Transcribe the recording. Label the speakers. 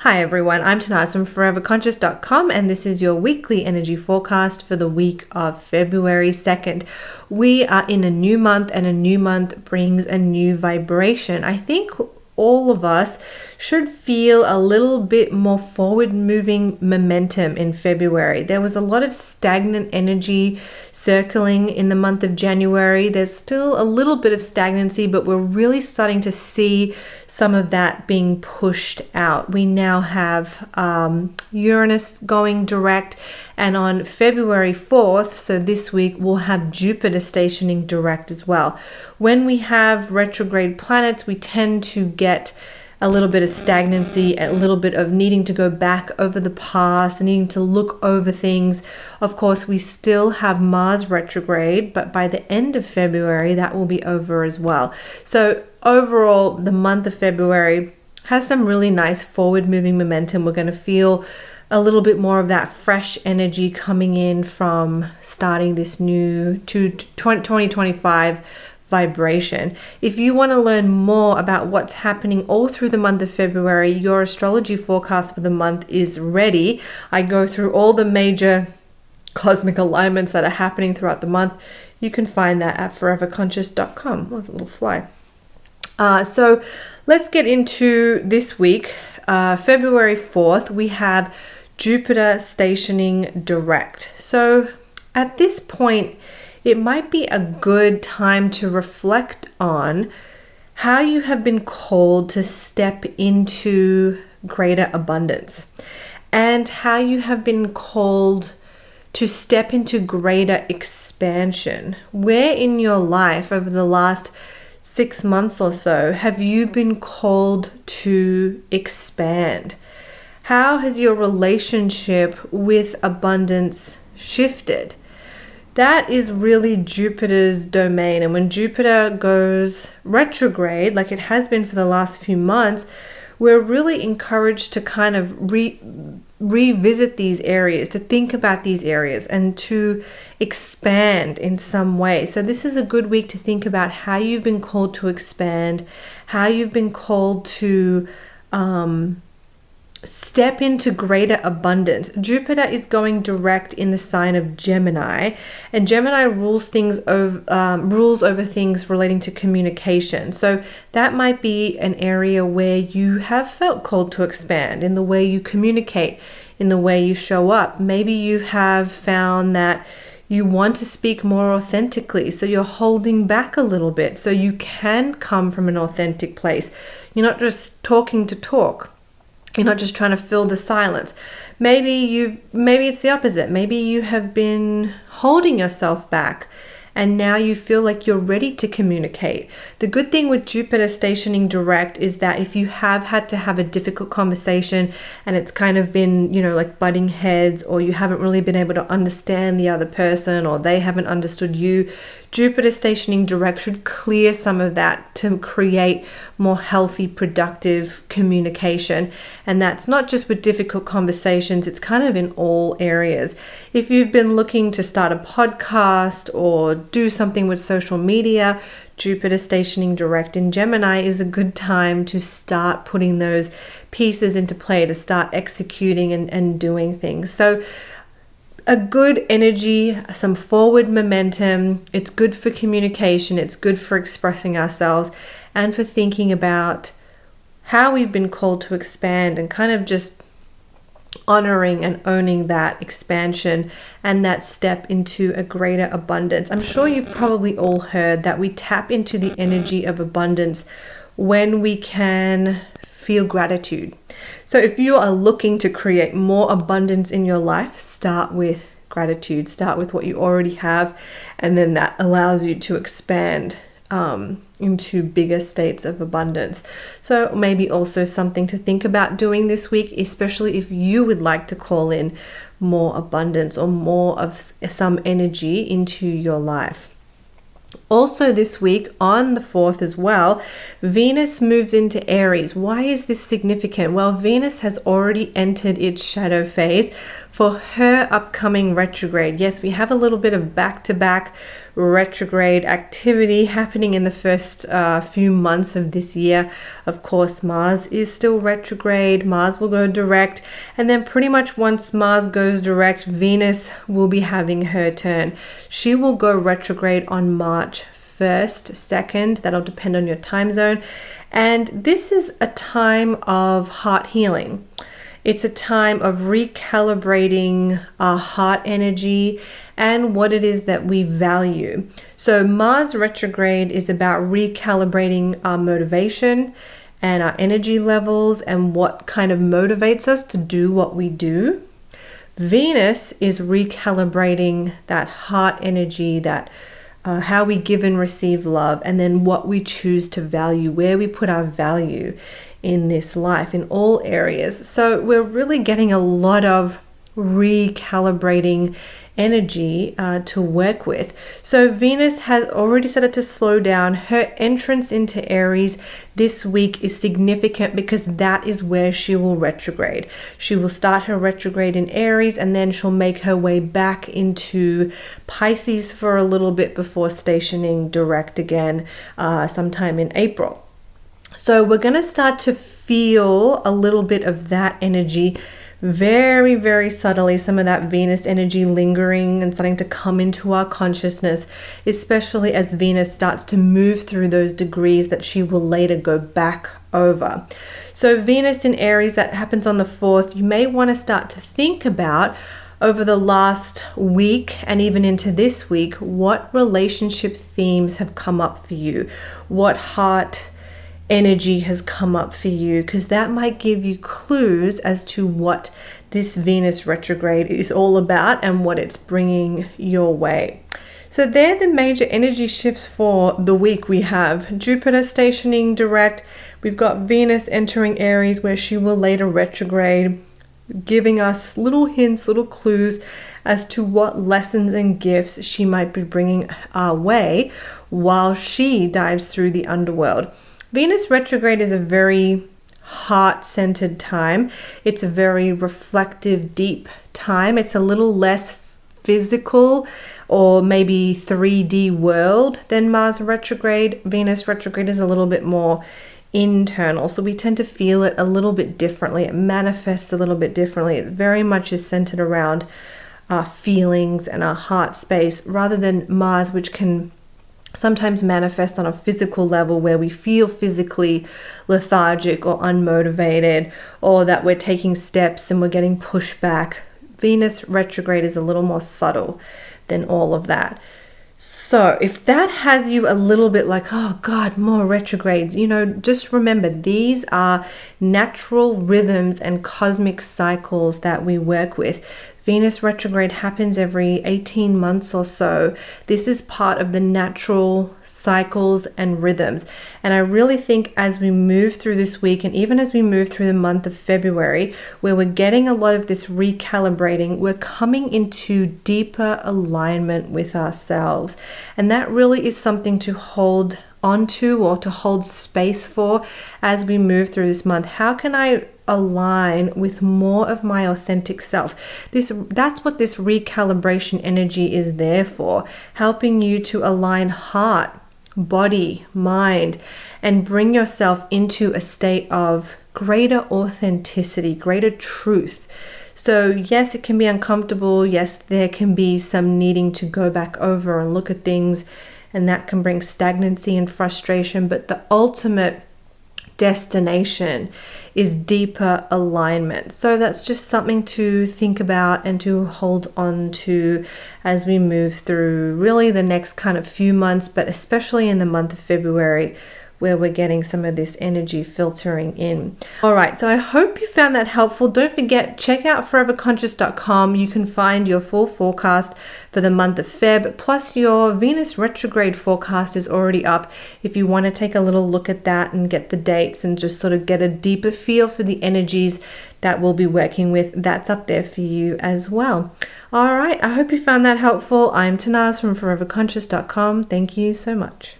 Speaker 1: Hi everyone, I'm Tanaaz from foreverconscious.com and this is your weekly energy forecast for the week of February 2nd. We are in a new month and a new month brings a new vibration. I think all of us should feel a little bit more forward moving momentum in February. There was a lot of stagnant energy circling in the month of January. There's still a little bit of stagnancy, but we're really starting to see some of that being pushed out. We now have Uranus going direct, and on February 4th, so this week, we'll have Jupiter stationing direct as well. When we have retrograde planets, we tend to get a little bit of stagnancy, a little bit of needing to go back over the past, needing to look over things. Of course, we still have Mars retrograde, but by the end of February, that will be over as well. So overall, the month of February has some really nice forward moving momentum. We're going to feel a little bit more of that fresh energy coming in from starting this new 2025 vibration. If you want to learn more about what's happening all through the month of February, your astrology forecast for the month is ready. I go through all the major cosmic alignments that are happening throughout the month. You can find that at foreverconscious.com. That was a little fly. So let's get into this week. February 4th, we have Jupiter stationing direct. So at this point, it might be a good time to reflect on how you have been called to step into greater abundance and how you have been called to step into greater expansion. Where in your life over the last 6 months or so have you been called to expand? How has your relationship with abundance shifted? That is really Jupiter's domain. And when Jupiter goes retrograde, like it has been for the last few months, we're really encouraged to kind of revisit these areas, to think about these areas and to expand in some way. So this is a good week to think about how you've been called to expand, how you've been called to step into greater abundance. Jupiter is going direct in the sign of Gemini, and Gemini rules over things relating to communication. So that might be an area where you have felt called to expand in the way you communicate, in the way you show up. Maybe you have found that you want to speak more authentically, so you're holding back a little bit so you can come from an authentic place. You're not just talking to talk. You're not just trying to fill the silence. Maybe it's the opposite. Maybe you have been holding yourself back and now you feel like you're ready to communicate. The good thing with Jupiter stationing direct is that if you have had to have a difficult conversation and it's kind of been, like butting heads, or you haven't really been able to understand the other person or they haven't understood you, Jupiter stationing direct should clear some of that to create more healthy, productive communication. And that's not just with difficult conversations, it's kind of in all areas. If you've been looking to start a podcast or do something with social media, Jupiter stationing direct in Gemini is a good time to start putting those pieces into play, to start executing and doing things. So a good energy, some forward momentum. It's good for communication. It's good for expressing ourselves and for thinking about how we've been called to expand and kind of just honoring and owning that expansion and that step into a greater abundance. I'm sure you've probably all heard that we tap into the energy of abundance when we can feel gratitude. So if you are looking to create more abundance in your life, start with gratitude. Start with what you already have, and then that allows you to expand into bigger states of abundance. So maybe also something to think about doing this week, especially if you would like to call in more abundance or more of some energy into your life. Also this week on the 4th as well, Venus moves into Aries. Why is this significant? Well, Venus has already entered its shadow phase for her upcoming retrograde. Yes, we have a little bit of back-to-back retrograde activity happening in the first few months of this year. Of course, Mars is still retrograde. Mars will go direct, and then pretty much once Mars goes direct, Venus will be having her turn. She will go retrograde on March 1st, 2nd. That'll depend on your time zone. And this is a time of heart healing. It's a time of recalibrating our heart energy and what it is that we value. So Mars retrograde is about recalibrating our motivation and our energy levels and what kind of motivates us to do what we do. Venus is recalibrating that heart energy, that how we give and receive love, and then what we choose to value, where we put our value in this life, in all areas. So we're really getting a lot of recalibrating energy to work with. So Venus has already started to slow down. Her entrance into Aries this week is significant because that is where she will retrograde. She will start her retrograde in Aries, and then she'll make her way back into Pisces for a little bit before stationing direct again sometime in April. So we're going to start to feel a little bit of that energy very, very subtly, some of that Venus energy lingering and starting to come into our consciousness, especially as Venus starts to move through those degrees that she will later go back over. So Venus in Aries, that happens on the 4th. You may want to start to think about over the last week and even into this week, what relationship themes have come up for you? What heart energy has come up for you, because that might give you clues as to what this Venus retrograde is all about and what it's bringing your way. So they're the major energy shifts for the week. We have Jupiter stationing direct. We've got Venus entering Aries, where she will later retrograde, giving us little hints, little clues as to what lessons and gifts she might be bringing our way while she dives through the underworld. Venus retrograde is a very heart-centered time. It's a very reflective, deep time. It's a little less physical or maybe 3D world than Mars retrograde. Venus retrograde is a little bit more internal, so we tend to feel it a little bit differently. It manifests a little bit differently. It very much is centered around our feelings and our heart space, rather than Mars, which can sometimes manifest on a physical level where we feel physically lethargic or unmotivated, or that we're taking steps and we're getting pushback. Venus retrograde is a little more subtle than all of that. So if that has you a little bit like, oh God, more retrogrades, just remember these are natural rhythms and cosmic cycles that we work with. Venus retrograde happens every 18 months or so. This is part of the natural cycles and rhythms. And I really think as we move through this week, and even as we move through the month of February, where we're getting a lot of this recalibrating, we're coming into deeper alignment with ourselves. And that really is something to hold onto or to hold space for as we move through this month. How can I align with more of my authentic self? That's what this recalibration energy is there for, helping you to align heart, body, mind, and bring yourself into a state of greater authenticity, greater truth. So yes, it can be uncomfortable. Yes, there can be some needing to go back over and look at things, and that can bring stagnancy and frustration, but the ultimate destination is deeper alignment. So that's just something to think about and to hold on to as we move through really the next kind of few months, but especially in the month of February, where we're getting some of this energy filtering in. All right, so I hope you found that helpful. Don't forget, check out foreverconscious.com. You can find your full forecast for the month of Feb, plus your Venus retrograde forecast is already up. If you want to take a little look at that and get the dates and just sort of get a deeper feel for the energies that we'll be working with, that's up there for you as well. All right, I hope you found that helpful. I'm Tanaaz from foreverconscious.com. Thank you so much.